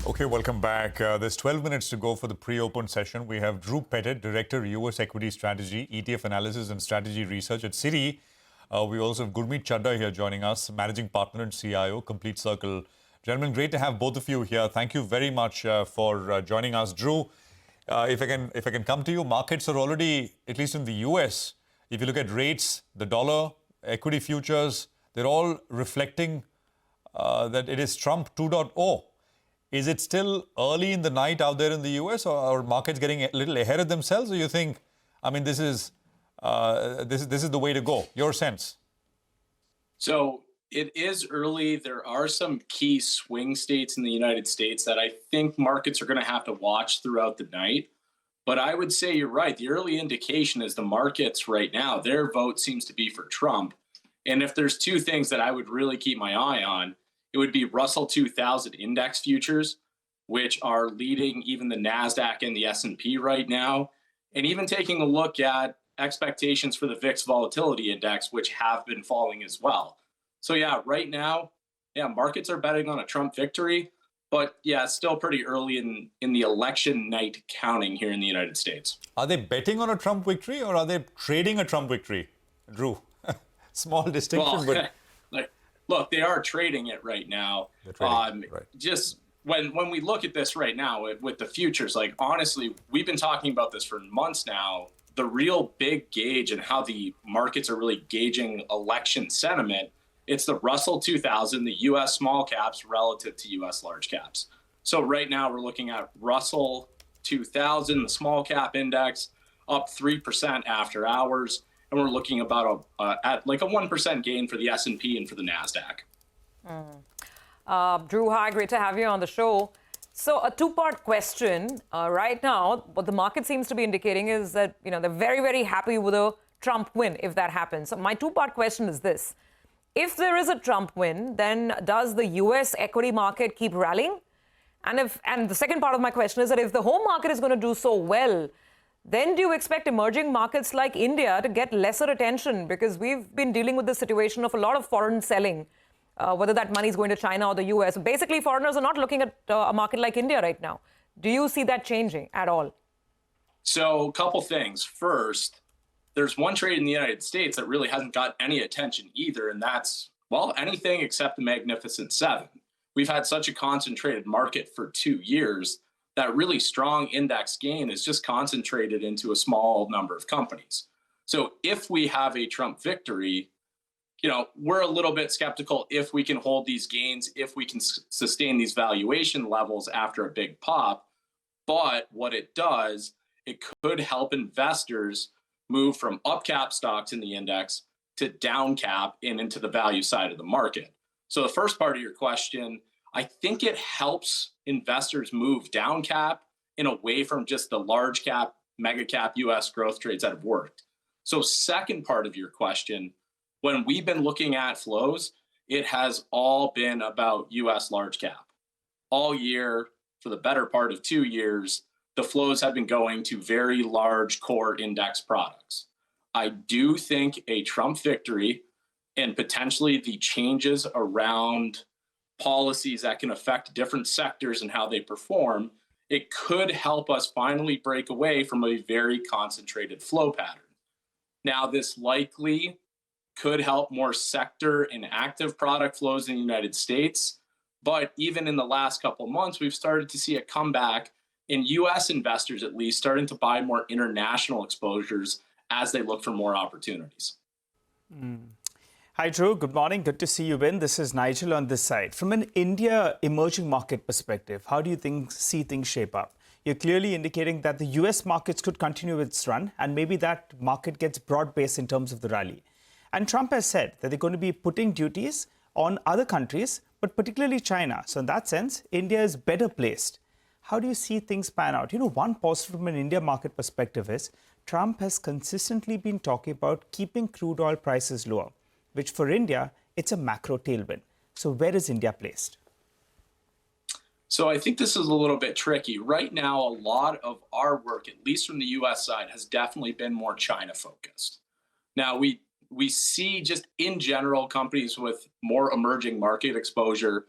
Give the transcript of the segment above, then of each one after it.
Okay, welcome back. There's 12 minutes to go for the pre-open session. We have Drew Pettit, Director, U.S. Equity Strategy, ETF Analysis and Strategy Research at Citi. We also have Gurmeet Chadha here joining us, Managing Partner and CIO, Complete Circle. Gentlemen, great to have both of you here. Thank you very much for joining us. Drew, if I can come to you, markets are already, at least in the U.S., if you look at rates, the dollar, equity futures, they're all reflecting that it is Trump 2.0. Is it still early in the night out there in the US, or are markets getting a little ahead of themselves? Or you think, I mean, this is the way to go? Your sense? So it is early. There are some key swing states in the United States that I think markets are going to have to watch throughout the night. But I would say you're right. The early indication is the markets right now, their vote seems to be for Trump. And if there's two things that I would really keep my eye on, it would be Russell 2000 index futures, which are leading even the NASDAQ and the S&P right now. And even taking a look at expectations for the VIX volatility index, which have been falling as well. So yeah, right now, markets are betting on a Trump victory. But yeah, it's still pretty early in the election night counting here in the United States. Are they betting on a Trump victory, or are they trading a Trump victory? Drew, small distinction, Well, but... Look, they are trading it right now. Right. Just when we look at this right now with the futures, like honestly, we've been talking about this for months now. The real big gauge and how the markets are really gauging election sentiment, it's the Russell 2000, the U.S. small caps relative to U.S. large caps. So right now we're looking at Russell 2000, the small cap index, up 3% after hours. And we're looking about at like a 1% gain for the S&P and for the NASDAQ. Drew, hi, great to have you on the show. So a two-part question. Right now, what the market seems to be indicating is that, they're very, very happy with a Trump win if that happens. So my two-part question is this. If there is a Trump win, then does the U.S. equity market keep rallying? And the second part of my question is that if the home market is going to do so well, then do you expect emerging markets like India to get lesser attention? Because we've been dealing with the situation of a lot of foreign selling, whether that money is going to China or the US. Basically, foreigners are not looking at a market like India right now. Do you see that changing at all? So a couple things. First, there's one trade in the United States that really hasn't got any attention either, and that's, well, anything except the Magnificent Seven. We've had such a concentrated market for 2 years that really strong index gain is just concentrated into a small number of companies. So if we have a Trump victory, we're a little bit skeptical if we can hold these gains, if we can sustain these valuation levels after a big pop. But what it does, it could help investors move from up cap stocks in the index to down cap and into the value side of the market. So the first part of your question, I think it helps investors move down cap and away from just the large cap, mega cap US growth trades that have worked. So second part of your question, when we've been looking at flows, it has all been about US large cap. All year, for the better part of 2 years, the flows have been going to very large core index products. I do think a Trump victory and potentially the changes around policies that can affect different sectors and how they perform, it could help us finally break away from a very concentrated flow pattern. Now, this likely could help more sector and active product flows in the United States. But even in the last couple of months, we've started to see a comeback in US investors, at least, starting to buy more international exposures as they look for more opportunities. Hi, Drew. Good morning. Good to see you in. This is Nigel on this side. From an India emerging market perspective, how do you see things shape up? You're clearly indicating that the US markets could continue its run, and maybe that market gets broad-based in terms of the rally. And Trump has said that they're going to be putting duties on other countries, but particularly China. So in that sense, India is better placed. How do you see things pan out? One positive from an India market perspective is Trump has consistently been talking about keeping crude oil prices lower, which for India, it's a macro tailwind. So where is India placed? So I think this is a little bit tricky. Right now, a lot of our work, at least from the US side, has definitely been more China focused. Now, we see just in general companies with more emerging market exposure,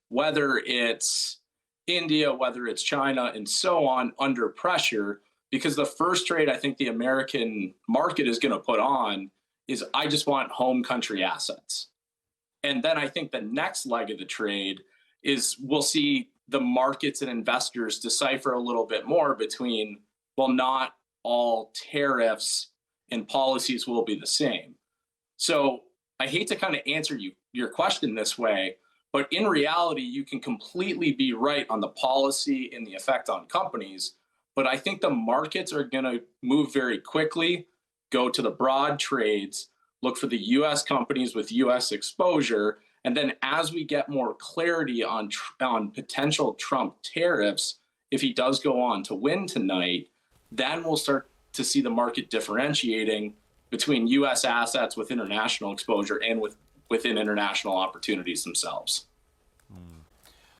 whether it's India, whether it's China, and so on, under pressure. Because the first trade I think the American market is going to put on is I just want home country assets. And then I think the next leg of the trade is we'll see the markets and investors decipher a little bit more between, well, not all tariffs and policies will be the same. So I hate to kind of answer your question this way, but in reality, you can completely be right on the policy and the effect on companies. But I think the markets are going to move very quickly, go to the broad trades, look for the US companies with US exposure. And then as we get more clarity on potential Trump tariffs, if he does go on to win tonight, then we'll start to see the market differentiating between US assets with international exposure and within international opportunities themselves.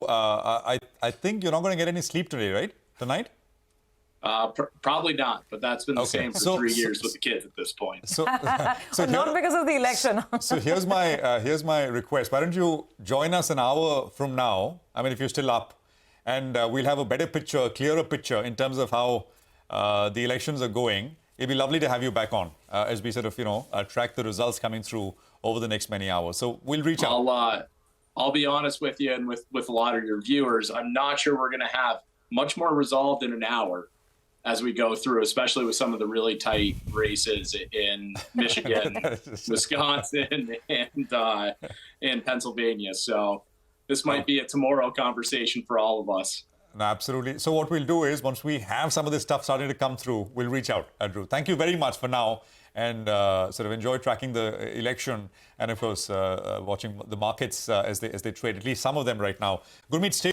I think you're not going to get any sleep today, right? Tonight? Probably not, but that's been the same for 3 years with the kids at this point. So Not because of the election. So here's my request. Why don't you join us an hour from now? I mean, if you're still up, and we'll have a better picture, a clearer picture in terms of how the elections are going. It'd be lovely to have you back on as we sort of, track the results coming through over the next many hours. So we'll reach out. I'll be honest with you and with a lot of your viewers. I'm not sure we're going to have much more resolved in an hour as we go through, especially with some of the really tight races in Michigan, Wisconsin, and Pennsylvania. So this might be a tomorrow conversation for all of us. No, absolutely. So what we'll do is, once we have some of this stuff starting to come through, we'll reach out, Drew. Thank you very much for now, and sort of enjoy tracking the election and, of course, watching the markets as they trade, at least some of them right now. Gurmeet, stay